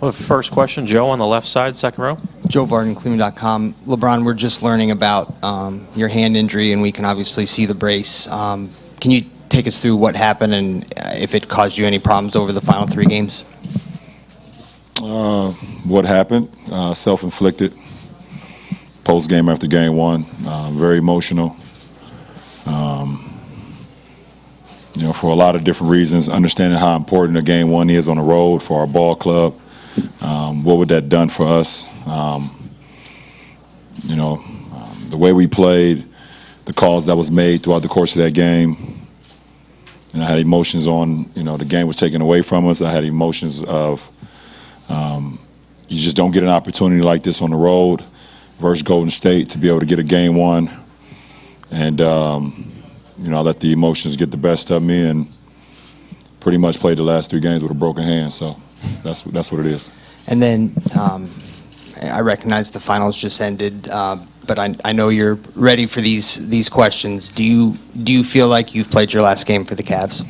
Well, first question, Joe on the left side, second row. Joe Varden, Cleveland.com. LeBron, we're just learning about your hand injury, and we can obviously see the brace. Can you take us through what happened and if it caused you any problems over the final 3 games? What happened? Self-inflicted. Post-game after game 1. Very emotional. For a lot of different reasons, understanding how important a game 1 is on the road for our ball club. What would that done for us? The way we played, the calls that was made throughout the course of that game. I had emotions on, the game was taken away from us. I had emotions of you just don't get an opportunity like this on the road versus Golden State to be able to get a game 1. And, I let the emotions get the best of me and pretty much played the last 3 games with a broken hand. So that's what it is. And then I recognize the finals just ended, but I know you're ready for these questions. Do you feel like you've played your last game for the Cavs?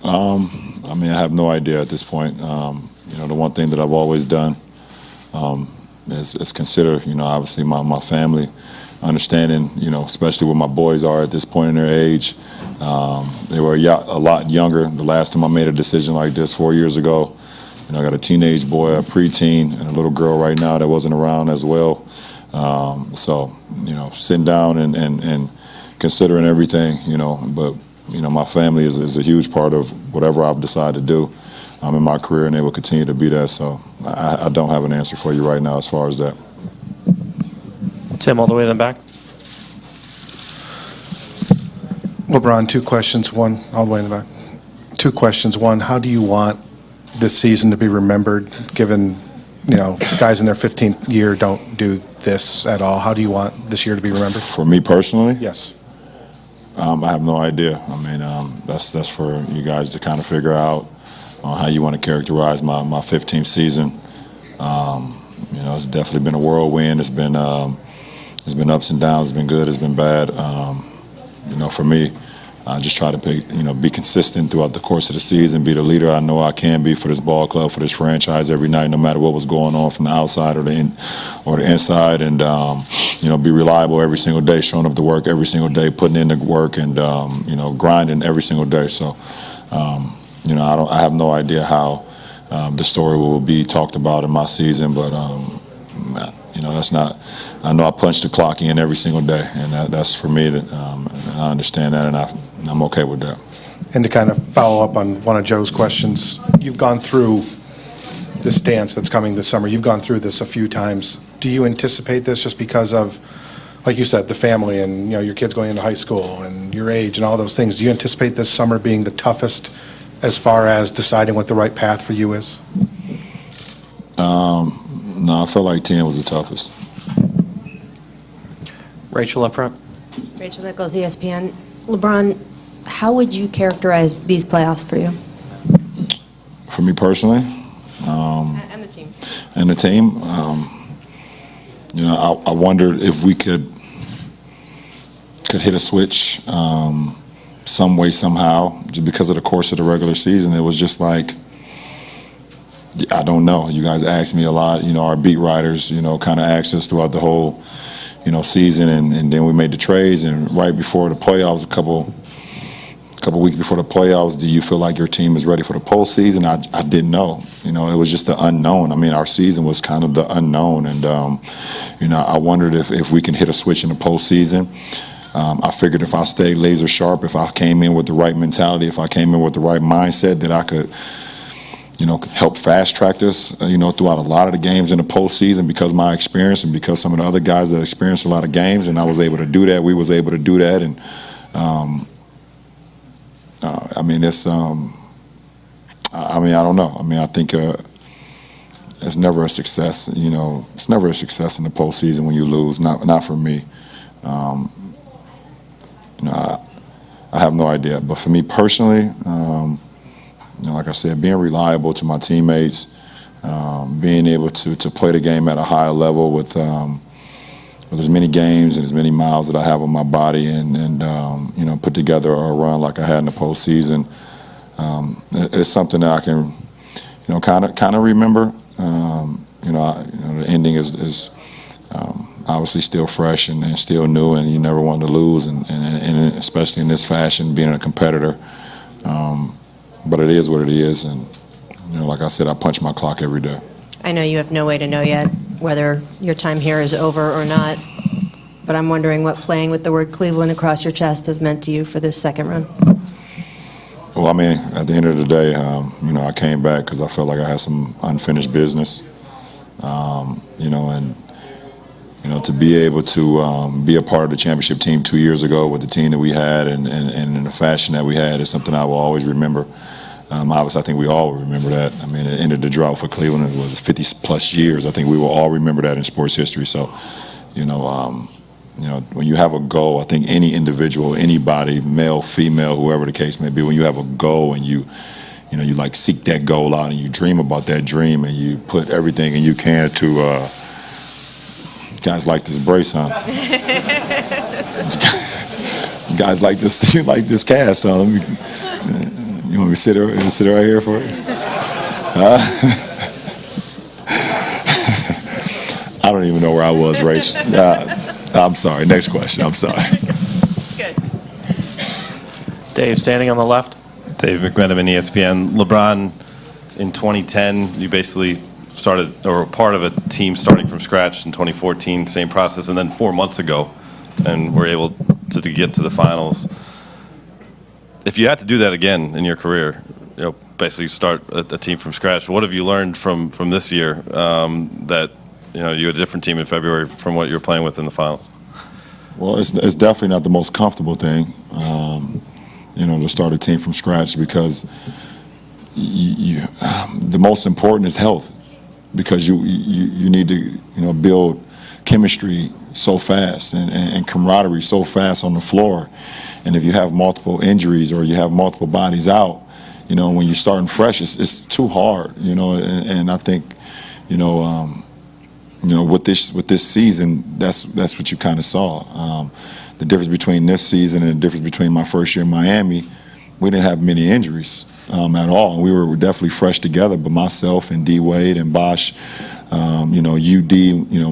I have no idea at this point. The one thing that I've always done is consider, obviously my family, understanding, especially where my boys are at this point in their age. They were a lot younger. The last time I made a decision like this 4 years ago, I got a teenage boy, a preteen, and a little girl right now that wasn't around as well. So, sitting down and considering everything, but, my family is a huge part of whatever I've decided to do in my career, and they will continue to be that. So I don't have an answer for you right now as far as that. Tim, all the way in the back. LeBron, 2 questions. One, all the way in the back. 2 questions. One, how do you want this season to be remembered, given, guys in their 15th year don't do this at all? How do you want this year to be remembered? For me personally? Yes. I have no idea. That's for you guys to kind of figure out how you want to characterize my 15th season. It's definitely been a whirlwind. It's been ups and downs. It's been good. It's been bad. For me, I just try to be consistent throughout the course of the season, be the leader I know I can be for this ball club, for this franchise every night, no matter what was going on from the outside or the inside, and be reliable every single day, showing up to work every single day, putting in the work, and grinding every single day. So, I have no idea how the story will be talked about in my season, but that's not. I know I punch the clock in every single day, and that's for me. And I understand that, and I'm okay with that. And to kind of follow up on one of Joe's questions, you've gone through this dance that's coming this summer. You've gone through this a few times. Do you anticipate this just because of, like you said, the family and your kids going into high school and your age and all those things? Do you anticipate this summer being the toughest as far as deciding what the right path for you is? No, I felt like 10 was the toughest. Rachel up front. Rachel Nichols, ESPN. LeBron, how would you characterize these playoffs for you? For me personally? And the team. And the team? I wondered if we could hit a switch some way, somehow, just because of the course of the regular season. It was just like, I don't know. You guys asked me a lot. Our beat writers, kind of asked us throughout the whole, season, and then we made the trades. And right before the playoffs, a couple weeks before the playoffs, do you feel like your team is ready for the postseason? I didn't know. It was just the unknown. Our season was kind of the unknown, and I wondered if we can hit a switch in the postseason. I figured if I stayed laser sharp, if I came in with the right mentality, if I came in with the right mindset, that I could help fast track this, throughout a lot of the games in the postseason, because of my experience and because some of the other guys that experienced a lot of games, and I was able to do that. We was able to do that, and it's I don't know. I think it's never a success. It's never a success in the postseason when you lose. Not for me. I have no idea. But for me personally, like I said, being reliable to my teammates, being able to play the game at a higher level with as many games and as many miles that I have on my body, and put together a run like I had in the postseason. It's something that I can, kind of remember, The ending is obviously still fresh and still new, and you never want to lose, and especially in this fashion, being a competitor. But it is what it is, and like I said, I punch my clock every day. I know you have no way to know yet whether your time here is over or not, but I'm wondering what playing with the word Cleveland across your chest has meant to you for this second run. Well, I mean, at the end of the day, I came back because I felt like I had some unfinished business, and to be able to be a part of the championship team 2 years ago with the team that we had and in the fashion that we had is something I will always remember. Obviously, I think we all remember that. I mean, it ended the drought for Cleveland. It was 50-plus years. I think we will all remember that in sports history. So, when you have a goal, I think any individual, anybody, male, female, whoever the case may be, when you have a goal and you like seek that goal out and you dream about that dream and you put everything and you can to, guys like this brace, huh? You guys like this, you like this cast, huh? You want me to sit right here for you? I don't even know where I was, Rach. I'm sorry. Next question. I'm sorry. Good. Dave, standing on the left. Dave McMenamin, ESPN. LeBron, in 2010, you basically started, or were part of a team starting from scratch in 2014, same process, and then 4 months ago, and were able to get to the finals. If you had to do that again in your career, basically start a team from scratch, what have you learned from this year that you had a different team in February from what you were playing with in the finals? Well, it's definitely not the most comfortable thing, to start a team from scratch because the most important is health, because you need to build chemistry so fast and camaraderie so fast on the floor, and if you have multiple injuries or you have multiple bodies out, when you're starting fresh, it's too hard, and I think, with this season, that's what you kind of saw. The difference between this season and the difference between my first year in Miami, we didn't have many injuries at all. We were definitely fresh together, but myself and D. Wade and Bosh, UD,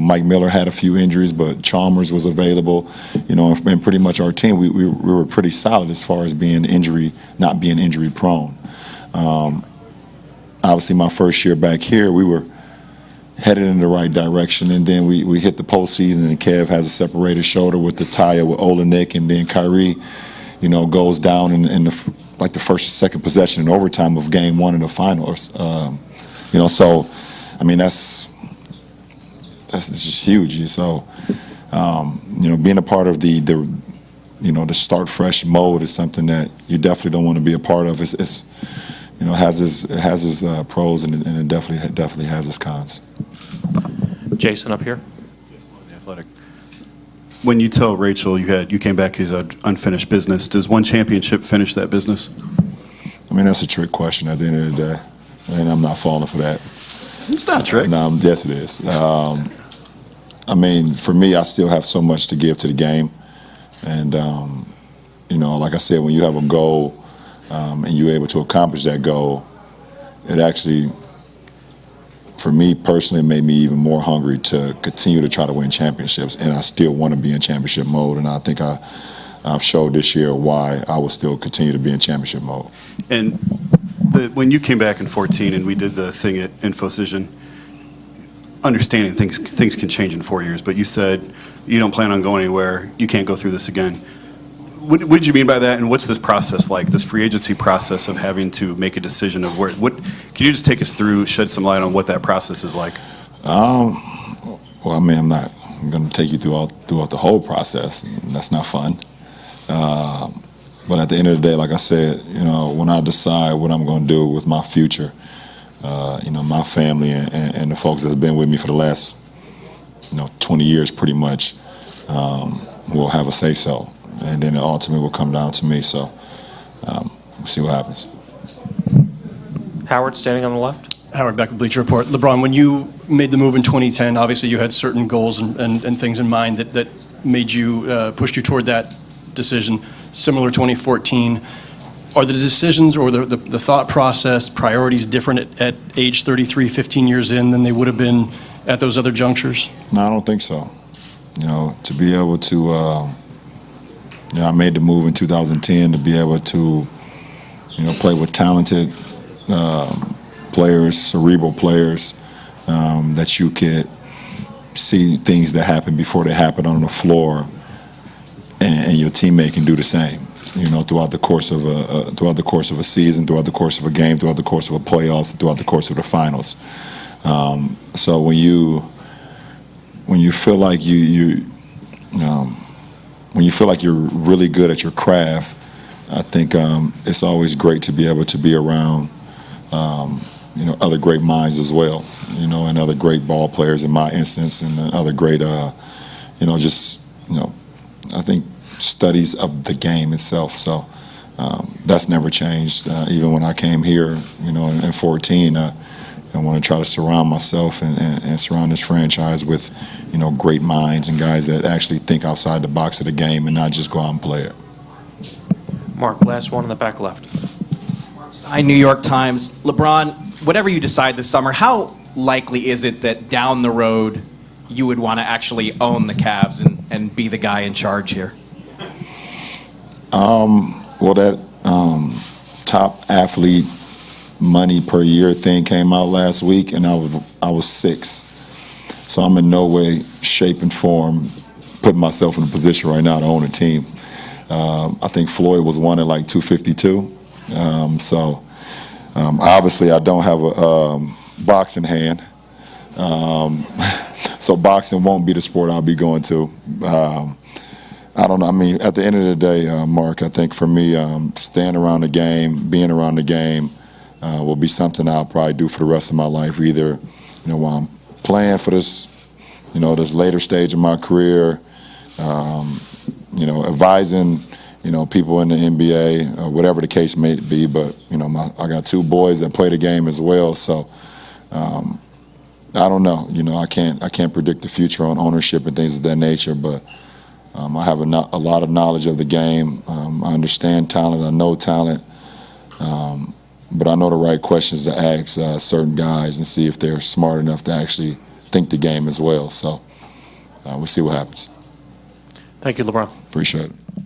Mike Miller had a few injuries, but Chalmers was available, and pretty much our team, we were pretty solid as far as not being injury prone. Obviously, my first year back here, we were headed in the right direction, and then we hit the postseason, and Kev has a separated shoulder with the tie with Olenek, and then Kyrie, goes down in the first or second possession in overtime of game one in the finals. So, I mean, that's just huge. So, being a part of the start fresh mode is something that you definitely don't want to be a part of. It has its pros and it definitely has its cons. Jason up here. The Athletic. When you tell Rachel you came back as unfinished business, does one championship finish that business? I mean, that's a trick question at the end of the day, and I'm not falling for that. It's not a trick. No, yes, it is. I mean, for me, I still have so much to give to the game, and like I said, when you have a goal and you're able to accomplish that goal, it actually, for me personally, made me even more hungry to continue to try to win championships, and I still want to be in championship mode, and I think I've showed this year why I will still continue to be in championship mode. And when you came back in 2014 and we did the thing at InfoCision, understanding things can change in 4 years, but you said you don't plan on going anywhere, you can't go through this again. What did you mean by that, and what's this process like, this free agency process of having to make a decision of can you just take us through, shed some light on what that process is like? Well, I mean, I'm not going to take you throughout the whole process. That's not fun. But at the end of the day, like I said, when I decide what I'm going to do with my future, my family and the folks that have been with me for the last, 20 years pretty much, will have a say-so. And then it ultimately will come down to me. So we'll see what happens. Howard, standing on the left. Howard Beck, Bleacher Report. LeBron, when you made the move in 2010, obviously you had certain goals and things in mind that made you, pushed you toward that decision. Similar 2014. are the decisions or the thought process, priorities different at age 33, 15 years in than they would have been at those other junctures? No, I don't think so. To be able to, I made the move in 2010 to be able to, play with talented players, cerebral players, that you could see things that happen before they happen on the floor, and your teammate can do the same. Throughout the course of a season, throughout the course of a game, throughout the course of a playoffs, throughout the course of the finals. So when you feel like when you feel like you're really good at your craft, I think it's always great to be able to be around other great minds as well, and other great ball players in my instance, and other great I think studies of the game itself. So that's never changed. Even when I came here, in 14, I want to try to surround myself and surround this franchise with, great minds and guys that actually think outside the box of the game and not just go out and play it. Mark, last one in the back left. Hi, New York Times. LeBron, whatever you decide this summer, how likely is it that down the road you would want to actually own the Cavs and be the guy in charge here? Well, that top athlete money per year thing came out last week, and I was 6. So I'm in no way, shape, and form putting myself in a position right now to own a team. I think Floyd was one at like 252. Obviously I don't have a boxing hand. So boxing won't be the sport I'll be going to. I don't know. I mean, at the end of the day, Mark, I think for me, staying around the game, being around the game, will be something I'll probably do for the rest of my life. Either, while I'm playing for this, this later stage of my career, advising, people in the NBA, or whatever the case may be. But I got 2 boys that play the game as well, so. I don't know. I can't predict the future on ownership and things of that nature, but I have a lot of knowledge of the game. I understand talent. I know talent. But I know the right questions to ask certain guys and see if they're smart enough to actually think the game as well. So we'll see what happens. Thank you, LeBron. Appreciate it.